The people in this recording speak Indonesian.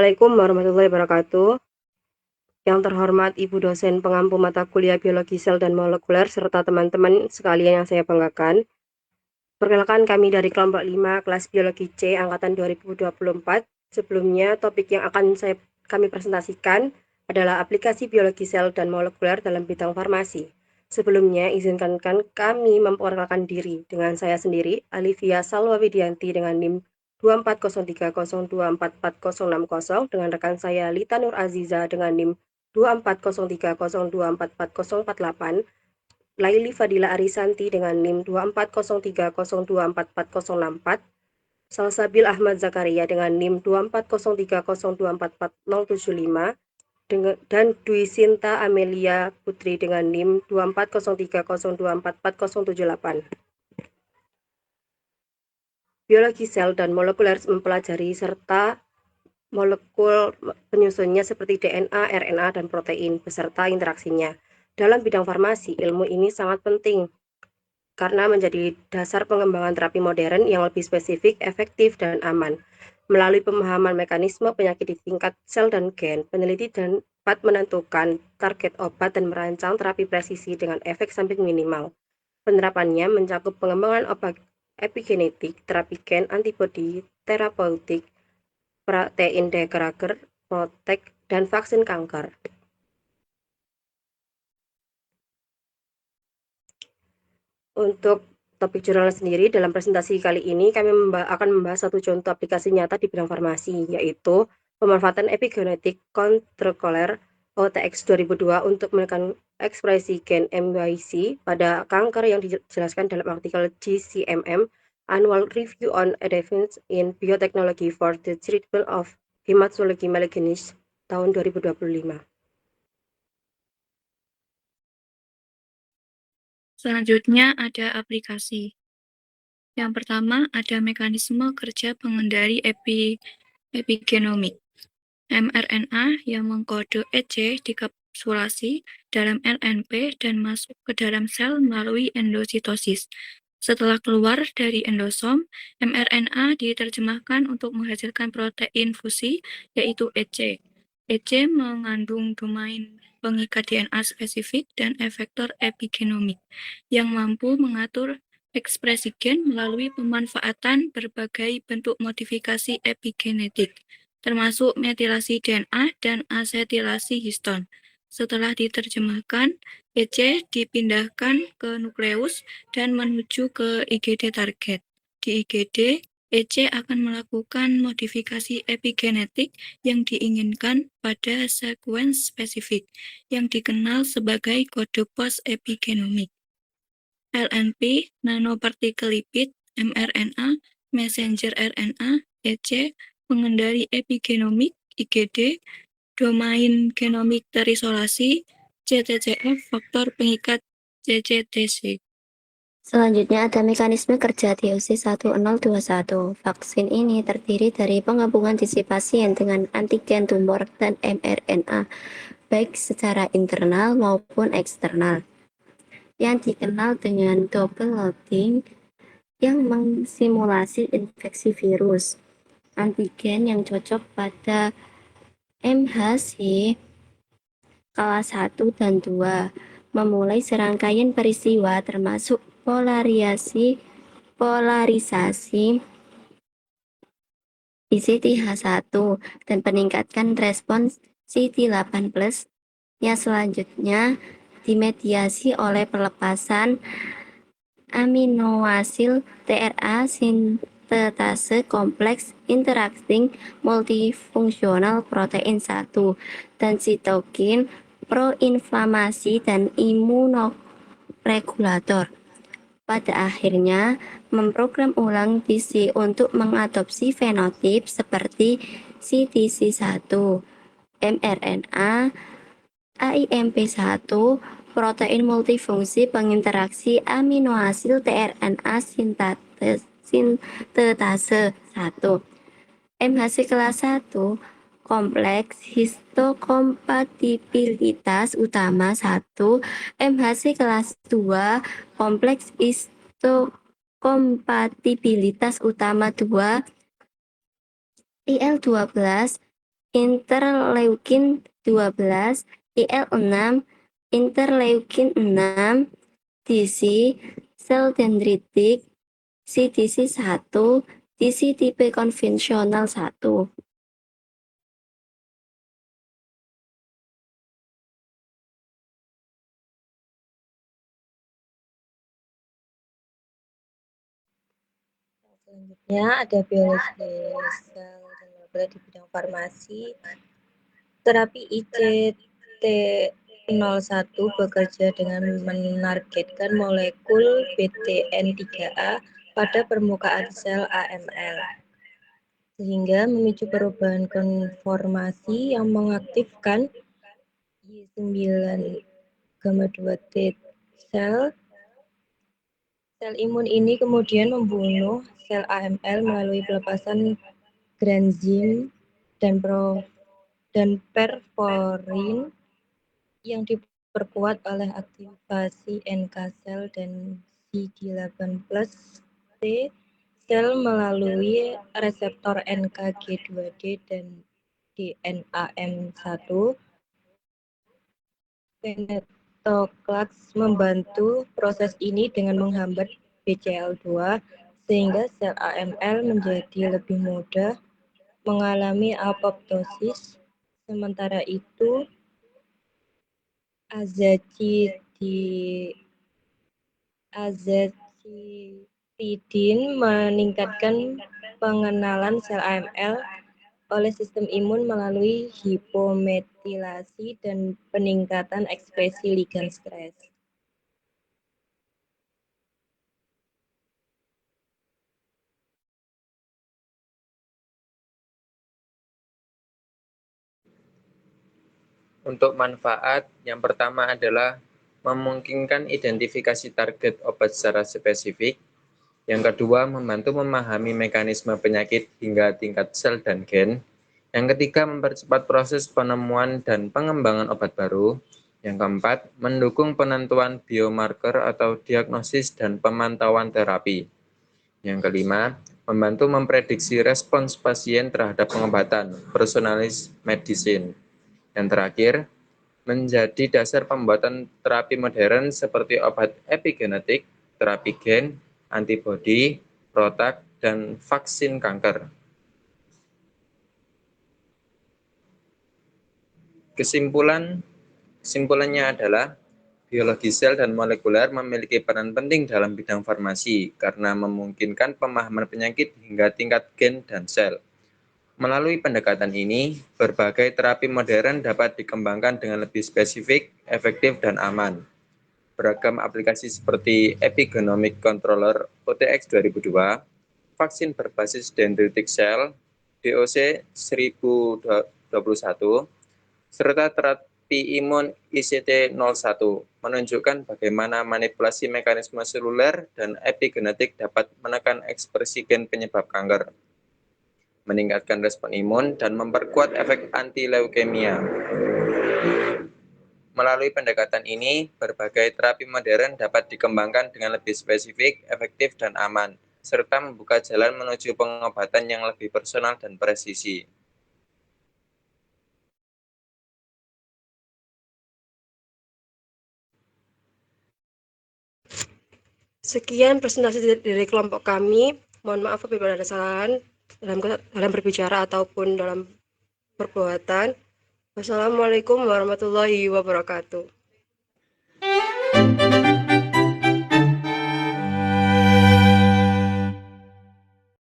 Assalamualaikum warahmatullahi wabarakatuh. Yang terhormat Ibu dosen pengampu mata kuliah biologi sel dan molekuler serta teman-teman sekalian yang saya banggakan. Perkenalkan kami dari kelompok 5 kelas biologi C angkatan 2024. Sebelumnya topik yang akan kami presentasikan adalah aplikasi biologi sel dan molekuler dalam bidang farmasi. Sebelumnya izinkan kami memperkenalkan diri dengan saya sendiri, Alivia Salwa Widianti dengan NIM 240302444060 dengan rekan saya Lita Nur Aziza dengan NIM 240302444048, Laili Fadila Arisanti dengan NIM 240302444064, Salsabil Ahmad Zakaria dengan NIM 240302444075, dan Dwi Sinta Amelia Putri dengan NIM 240302444078. Biologi sel dan molekuler mempelajari serta molekul penyusunnya seperti DNA, RNA, dan protein, beserta interaksinya. Dalam bidang farmasi, ilmu ini sangat penting karena menjadi dasar pengembangan terapi modern yang lebih spesifik, efektif, dan aman. Melalui pemahaman mekanisme penyakit di tingkat sel dan gen, peneliti dapat menentukan target obat dan merancang terapi presisi dengan efek samping minimal. Penerapannya mencakup pengembangan obat epigenetik, terapi gen, antibodi, terapeutik, protein degrader, protek, dan vaksin kanker. Untuk topik jurnal sendiri, dalam presentasi kali ini kami akan membahas satu contoh aplikasi nyata di bidang farmasi, yaitu pemanfaatan epigenetik kontroler OTX 2002 untuk menekan ekspresi gen MYC pada kanker yang dijelaskan dalam artikel JCMM Annual Review on Advances in Biotechnology for the Treatment of Hematologic Malignancies tahun 2025. Selanjutnya ada aplikasi. Yang pertama ada mekanisme kerja pengendali epigenomik. mRNA yang mengkode EC dikapsulasi dalam LNP dan masuk ke dalam sel melalui endositosis. Setelah keluar dari endosom, mRNA diterjemahkan untuk menghasilkan protein fusi, yaitu EC. EC mengandung domain pengikat DNA spesifik dan efektor epigenomik yang mampu mengatur ekspresi gen melalui pemanfaatan berbagai bentuk modifikasi epigenetik, termasuk metilasi DNA dan asetilasi histon. Setelah diterjemahkan, EC dipindahkan ke nukleus dan menuju ke IGD target. Di IGD, EC akan melakukan modifikasi epigenetik yang diinginkan pada sekuens spesifik, yang dikenal sebagai kode pos epigenomik. LNP, nanopartikel lipid, mRNA, messenger RNA, EC, pengendali epigenomik, IGD, domain genomik terisolasi, CTCF, faktor pengikat CCTC. Selanjutnya ada mekanisme kerja DOC 1021. Vaksin ini terdiri dari penggabungan sisi pasien dengan antigen tumor dan mRNA, baik secara internal maupun eksternal, yang dikenal dengan double loading yang mensimulasi infeksi virus. Antigen yang cocok pada MHC kelas 1 dan 2 memulai serangkaian peristiwa termasuk polarisasi di CTH1 dan peningkatkan respons CD8+, yang selanjutnya dimediasi oleh pelepasan aminoasil TRA sintetase kompleks interacting multifungsional protein 1 dan sitokin proinflamasi dan imunoregulator. Pada akhirnya, memprogram ulang PC untuk mengadopsi fenotip seperti CTC1, mRNA, AIMP1, protein multifungsi penginteraksi aminoasil tRNA sintetase 1. MHC kelas 1, kompleks histokompatibilitas utama 1, MHC kelas 2, kompleks histokompatibilitas utama 2, IL-12, interleukin 12, IL-6, interleukin 6, DC, sel dendritik, CDC 1, DC tipe konvensional 1. Selanjutnya ada biologi sel dan molekuler di bidang farmasi. Terapi ICT01 bekerja dengan menargetkan molekul BTN3A pada permukaan sel AML, sehingga memicu perubahan konformasi yang mengaktifkan Y9,2 T sel. Sel imun ini kemudian membunuh sel AML melalui pelepasan granzim dan perforin yang diperkuat oleh aktivasi NK sel dan CD8+ T sel melalui reseptor NKG2D dan DNAM1. Venetoclax membantu proses ini dengan menghambat BCL2 sehingga sel AML menjadi lebih mudah mengalami apoptosis. Sementara itu, azacitidin meningkatkan pengenalan sel AML oleh sistem imun melalui hipometilasi dan peningkatan ekspresi ligan stres. Untuk manfaat, yang pertama adalah memungkinkan identifikasi target obat secara spesifik. Yang kedua, membantu memahami mekanisme penyakit hingga tingkat sel dan gen. Yang ketiga, mempercepat proses penemuan dan pengembangan obat baru. Yang keempat, mendukung penentuan biomarker atau diagnosis dan pemantauan terapi. Yang kelima, membantu memprediksi respons pasien terhadap pengobatan, personalized medicine. Yang terakhir, menjadi dasar pembuatan terapi modern seperti obat epigenetik, terapi gen, antibodi, protak, dan vaksin kanker. Kesimpulannya adalah biologi sel dan molekuler memiliki peran penting dalam bidang farmasi karena memungkinkan pemahaman penyakit hingga tingkat gen dan sel. Melalui pendekatan ini, berbagai terapi modern dapat dikembangkan dengan lebih spesifik, efektif, dan aman. Beragam aplikasi seperti Epigenomic Controller OTX 2002, vaksin berbasis dendritic cell, DOC 1021, serta terapi imun ICT01 menunjukkan bagaimana manipulasi mekanisme seluler dan epigenetik dapat menekan ekspresi gen penyebab kanker, meningkatkan respon imun, dan memperkuat efek anti-leukemia. Melalui pendekatan ini, berbagai terapi modern dapat dikembangkan dengan lebih spesifik, efektif, dan aman, serta membuka jalan menuju pengobatan yang lebih personal dan presisi. Sekian presentasi dari kelompok kami. Mohon maaf apabila ada kesalahan dalam berbicara ataupun dalam perbuatan. Wassalamualaikum warahmatullahi wabarakatuh.